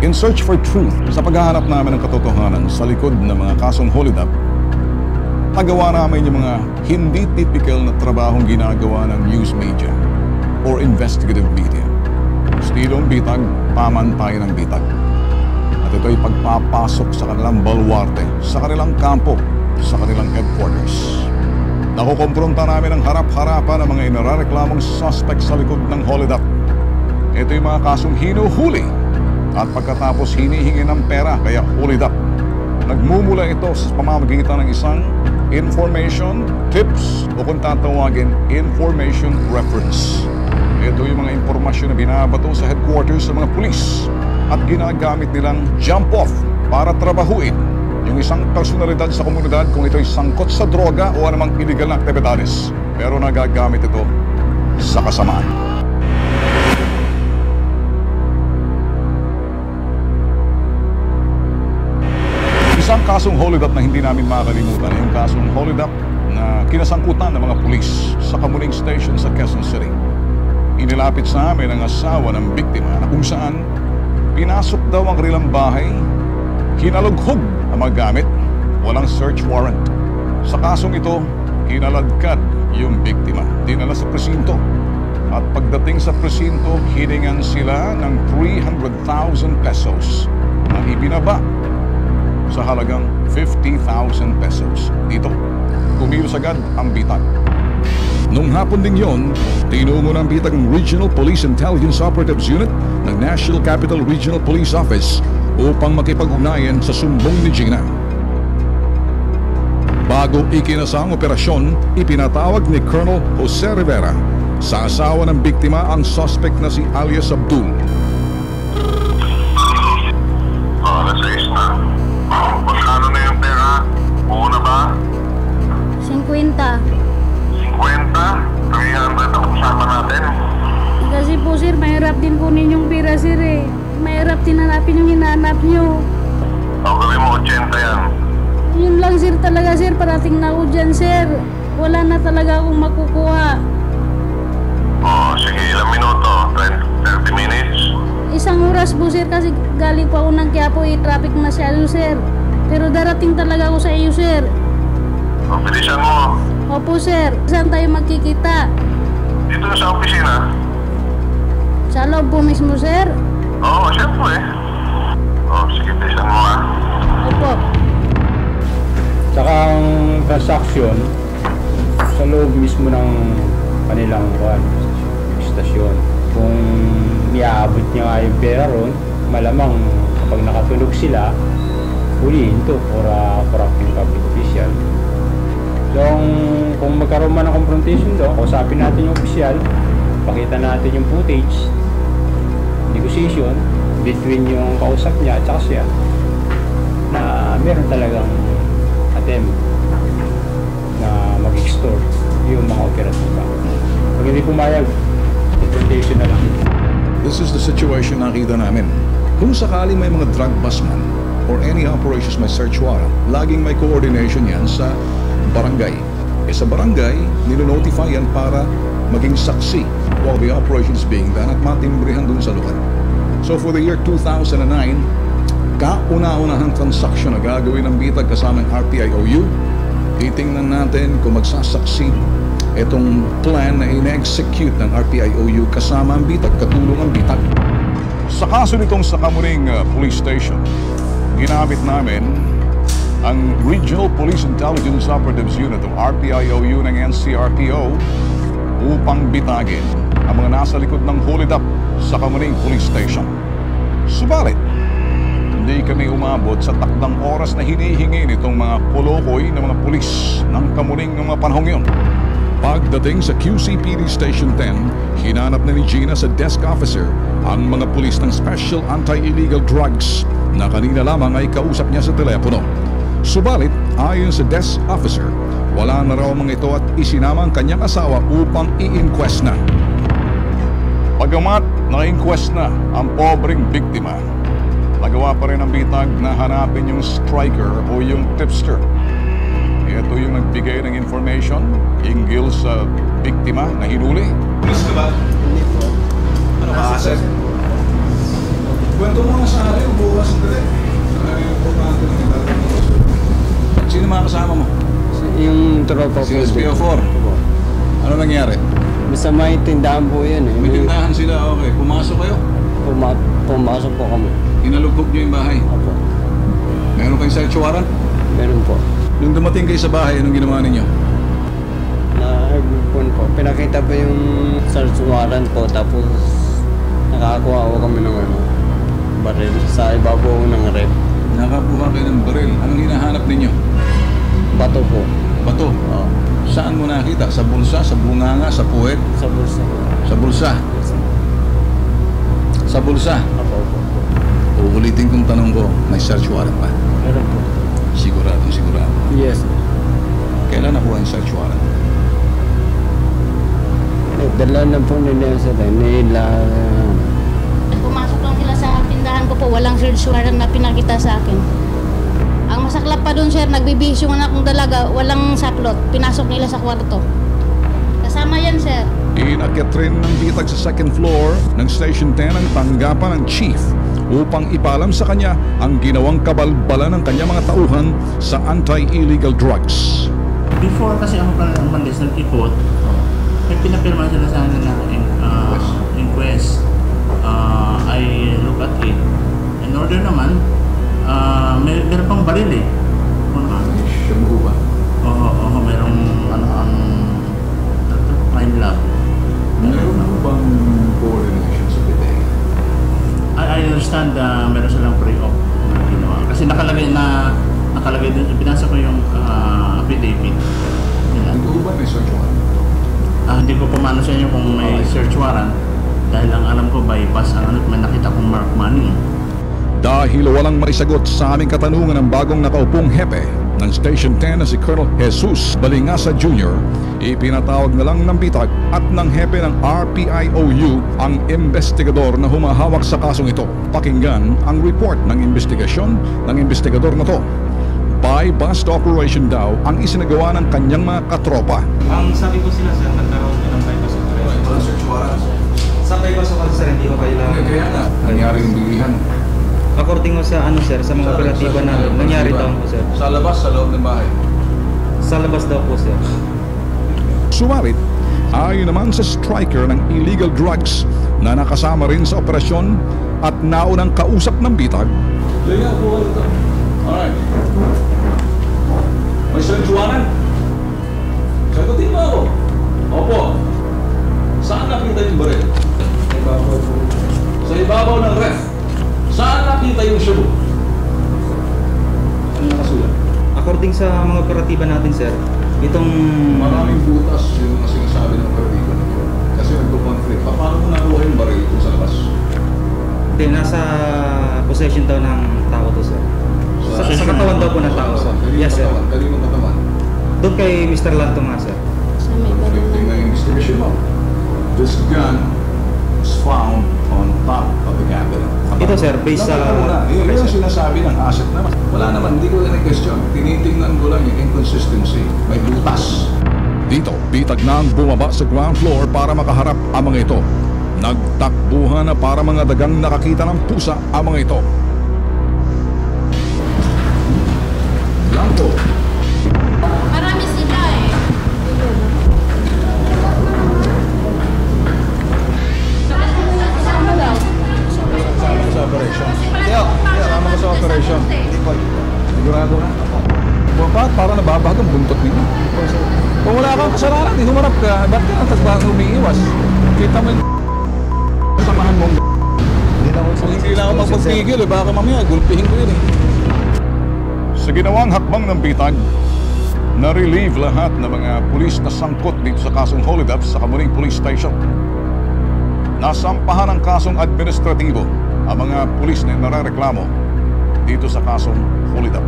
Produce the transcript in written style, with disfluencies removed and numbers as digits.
In search for truth, sa paghahanap namin ng katotohanan sa likod ng mga kasong hold-up, nagawa namin yung mga hindi typical na trabahong ginagawa ng news media or investigative media. Stilong bitag, pamantay ng bitag. At ito'y pagpapasok sa kanilang baluarte, sa kanilang kampo, sa kanilang headquarters. Nakukompronta namin ang harap-harapan ng mga inareklamong suspect sa likod ng hold-up. Ito yung mga kasong hinuhuli at pagkatapos hinihingi ng pera kaya hold up. Nagmumula ito sa pamamagitan ng isang information, tips o kung tatawagin, information reference. Ito yung mga impormasyon na binabato sa headquarters ng mga pulis at ginagamit nilang jump off para trabahuin yung isang personalidad sa komunidad kung ito'y sangkot sa droga o anumang illegal na aktibidades. Pero nagagamit ito sa kasamaan. Isang kasong hold-up na hindi namin makakalimutan ay yung kasong hold-up na kinasangkutan ng mga pulis sa Kamuning Station sa Quezon City. Inilapit sa amin ang asawa ng biktima na kung saan pinasok daw ang kanilang bahay, kinalughog ang mga gamit, walang search warrant. Sa kasong ito, kinaladkad yung biktima, dinala sa presinto. At pagdating sa presinto, hiningan sila ng 300,000 pesos na ibinaba sa halagang 50,000 pesos. Dito, kumilos agad ang bitag. Nung hapon ding yon, tinungo ng bitag ng Regional Police Intelligence Operatives Unit ng National Capital Regional Police Office upang makipag-ugnayan sa sumbong ni Gina. Bago ikinasa ang operasyon, ipinatawag ni Colonel Jose Rivera sa asawa ng biktima ang suspect na si alias Abdul. Ano na yung pera? Una ba? 50. 50? 300 ang kasama natin. Kasi po sir, mahirap din kunin yung pera sir eh. Mahirap din hanapin yung hinahanap nyo. Ang gawin mo, 80 yan. Yun lang sir talaga sir, parating na ako dyan sir. Wala na talaga akong makukuha. Sige, ilang minuto? 30 minutes? Isang oras po sir kasi galing pa ako ng Quiapo eh, traffic masyado sir. Pero darating talaga ako sa iyo sir. Bilisan mo. Opo sir, saan tayo magkikita? Dito sa opisina. Sa loob po mismo sir? Oo, syempre. Sige, bilisan mo ha. Opo. Saka ang transaction sa loob mismo ng kanilang stasyon. Kung niaabot niya nga yung pera ron, malamang kapag nakatulog sila, huliin to for corrupting public official. So, kung magkaroon man ng confrontation doon, kausapin natin yung official, pakita natin yung footage, negotiation between yung kausap niya at saka siya, na meron talagang attempt na mag-extort yung mga operatiba. Pag hindi pumayag, confrontation na lang. This is the situation na nakita namin. Kung sakali may mga drug busman or any operations may search warrant, laging may coordination yan sa barangay. Sa barangay, nilo-notify yan para maging saksi while the operation is being done at matimbrihan dun sa lugar. So for the year 2009, kauna-unahang transaksyon na gagawin ng bitag kasama ng RPIOU, titingnan natin kung magsasaksi itong plan na ina-execute ng RPIOU kasama ang bitag, katulong ang bitag. Sa kaso nitong sa Kamuning Police Station, ginamit namin ang Regional Police Intelligence Operatives Unit o RPIOU ng NCRPO upang bitagin ang mga nasa likod ng hold-up sa Kamuning Police Station. Subalit, hindi kami umabot sa takdang oras na hinihingi nitong mga kolokoy ng mga pulis ng Kamuning ng mga panahong yun. Pagdating sa QCPD Station 10, hinanap na ni Gina sa desk officer ang mga pulis ng Special Anti-Illegal Drugs na kanina lamang ay kausap niya sa telepono. Subalit, ayon sa desk officer, wala na raw mga ito at isinama ang kanyang asawa upang i-inquest na. Pagamat na-inquest na ang pobreng biktima, nagawa pa rin ang bitag na hanapin yung striker o yung tipster. Ito yung nagbigay ng information hinggil sa biktima na hinuli. Pulis ka ba? Hindi po. Ano ka, sir? Kwento mo nga sa akin, bukas dali. Ay, importante lang yung dalawa mo. Sino mga kasama mo? Yung tropa Si po. SPO4. Opo. Ano nangyari? Basta may tindahan po yan eh. May tindahan sila, okay. Pumasok kayo? Pumasok po kami. Inalugkog nyo yung bahay. Opo. Meron kayong search warrant? Meron po. Nung dumating kayo sa bahay, anong ginawa ninyo? Na-airpon po. Pinakita po yung search warrant po. Tapos nakakuha ko kami ng baril sa ibabaw ng rep. Nakakuha kayo ng baril. Anong hinahanap ninyo? Bato po. Bato. Oo. Saan mo nakita? Sa bulsa, sa bunganga, sa puwet? Sa bulsa po. Sa bulsa. Sa bulsa. Opo. Uulitin kong tanong ko, may search warrant ba? Meron po. Sigurado. Yes. Kailan nakuha yung search warrant? Dala na po nila sa nila. Pumasok lang sila sa tindahan ko po, walang search warrant na pinakita sa akin. Ang masaklap pa doon, sir, nagbibihis yung anak kong dalaga, walang saklot. Pinasok nila sa kwarto. Kasama yan, sir. Inakyat rin ng bitag sa second floor ng Station 10 ang tanggapan ng chief upang ipalam sa kanya ang ginawang kabalbalan ng kanyang mga tauhan sa anti-illegal drugs. Before kasi ako pala umalis ng ikot, may pinapirma sila sa akin na inquest. I look at it. In order naman, meron pang baril eh. Shabu ba? Oo, merong ang crime lab. Meron bang coordination sa bitay? I understand meron silang pre-op na ginawa. Kasi nakalagay dun, binasa ko yung affidavit. Nag-uban may search warrant? Hindi ko pumano sa inyo kung may search warrant dahil ang alam ko bypass ang may nakita kong mark money. Dahil walang maisagot sa aming katanungan ng bagong nakaupong hepe ng Station 10 na si Colonel Jesus Balingasa Jr., ipinatawag na lang ng bitag at ng hepe ng RPIOU ang investigador na humahawak sa kasong ito. Pakinggan ang report ng investigasyon ng investigador na to. By bust operation daw ang isinagawa ng kanyang mga katropa. Ang sabi ko sila sir, nagkaroon ko ng bypass operation. Search warrant? Sa bypass operation sir, hindi ko kailangan. Kaya nga, nangyaring bilihan. According ko sa sir, sa mga operatiba namin, nangyari daw po sir. Sa labas, sa loob ng bahay. Sa labas daw po sir. Sumarit, ayon naman sa striker ng illegal drugs na nakasama rin sa operasyon at naunang kausap ng bitag. Layout po ito. Alright. May search warrant? Sagutin mo ako. Opo. Saan nakita yung baril? Sa ibabaw ng ref. Saan nakita yung shabu? Ano nakasulat? According sa mga operatiba natin sir, itong Maraming butas yung mga sinasabi ng operatiba ninyo. Kasi nagpo-conflict. Paano mo nakuha yung baril kung sa labas? din nasa possession daw ng tao to sir. Sa katawan daw po ng tao sir. Yes sir. Kaninong katawan? Doon kay Mr. Lanto nga sir. Sa may baril Conflicting na investigation mo. This gun was found on top of the cabinet. Ito sir, based sa... Yun yung sinasabi ng asset naman. Wala naman, hindi ko na question. Tinitingnan ko lang yung inconsistency. May butas. Dito, bitag na ang bumaba sa ground floor para makaharap ang mga ito. Nagtakbuhan na para mga dagang nakakita ng pusa ang mga ito. Lampo. Marami sila eh. Sa operation. Sama ko sa operation. Sigurado ka? Bakit? Para nababag ang buntot ninyo. Kung wala kang kasalanan, di humarap ka. Ba't ka ang tagbang umiiwas? Kita mo yung samahan mong hindi lang ako magpagpigil eh. Baka mamaya, gulpihin ko yun eh. Sa ginawang hakbang ng bitag, na-relieve lahat ng mga pulis na sangkot dito sa kasong hold-up sa Kamuning Police Station. Nasampahan ng kasong administratibo ang mga pulis na narareklamo dito sa kasong hold-up.